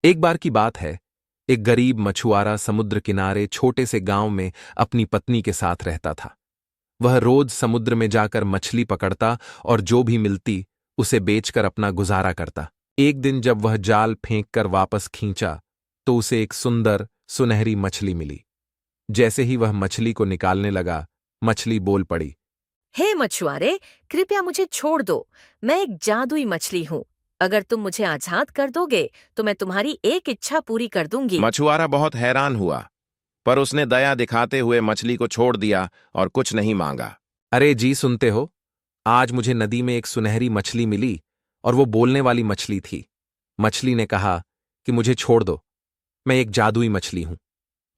एक बार की बात है। एक गरीब मछुआरा समुद्र किनारे छोटे से गांव में अपनी पत्नी के साथ रहता था। वह रोज समुद्र में जाकर मछली पकड़ता और जो भी मिलती उसे बेचकर अपना गुजारा करता। एक दिन जब वह जाल फेंक कर वापस खींचा तो उसे एक सुंदर सुनहरी मछली मिली। जैसे ही वह मछली को निकालने लगा, मछली बोल पड़ी। हे मछुआरे, कृपया मुझे छोड़ दो। मैं एक जादुई मछली हूँ। अगर तुम मुझे आजाद कर दोगे तो मैं तुम्हारी एक इच्छा पूरी कर दूंगी। मछुआरा बहुत हैरान हुआ, पर उसने दया दिखाते हुए मछली को छोड़ दिया और कुछ नहीं मांगा। अरे जी, सुनते हो? आज मुझे नदी में एक सुनहरी मछली मिली और वो बोलने वाली मछली थी। मछली ने कहा कि मुझे छोड़ दो, मैं एक जादुई मछली हूं।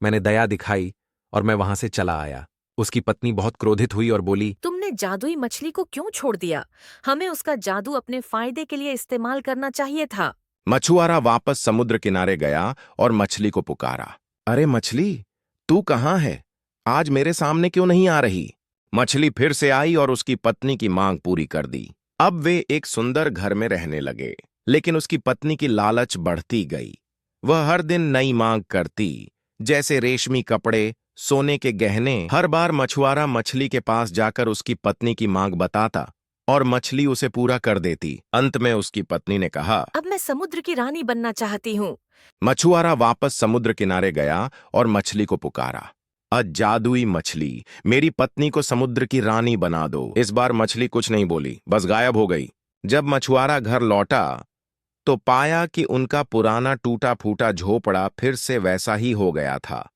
मैंने दया दिखाई और मैं वहां से चला आया। उसकी पत्नी बहुत क्रोधित हुई और बोली, तुमने जादुई मछली को क्यों छोड़ दिया? हमें उसका जादू अपने फायदे के लिए इस्तेमाल करना चाहिए था। मछुआरा वापस समुद्र किनारे गया और मछली को पुकारा। अरे मछली, तू कहाँ है? आज मेरे सामने क्यों नहीं आ रही? मछली फिर से आई और उसकी पत्नी की मांग पूरी कर दी। अब वे एक सुंदर घर में रहने लगे, लेकिन उसकी पत्नी की लालच बढ़ती गई। वह हर दिन नई मांग करती, जैसे रेशमी कपड़े, सोने के गहने। हर बार मछुआरा मछली के पास जाकर उसकी पत्नी की मांग बताता और मछली उसे पूरा कर देती। अंत में उसकी पत्नी ने कहा, अब मैं समुद्र की रानी बनना चाहती हूँ। मछुआरा वापस समुद्र किनारे गया और मछली को पुकारा। जादुई मछली, मेरी पत्नी को समुद्र की रानी बना दो। इस बार मछली कुछ नहीं बोली, बस गायब हो गई। जब मछुआरा घर लौटा तो पाया कि उनका पुराना टूटा फूटा झोपड़ा फिर से वैसा ही हो गया था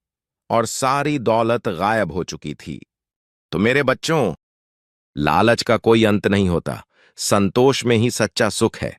और सारी दौलत गायब हो चुकी थी। तो मेरे बच्चों, लालच का कोई अंत नहीं होता, संतोष में ही सच्चा सुख है।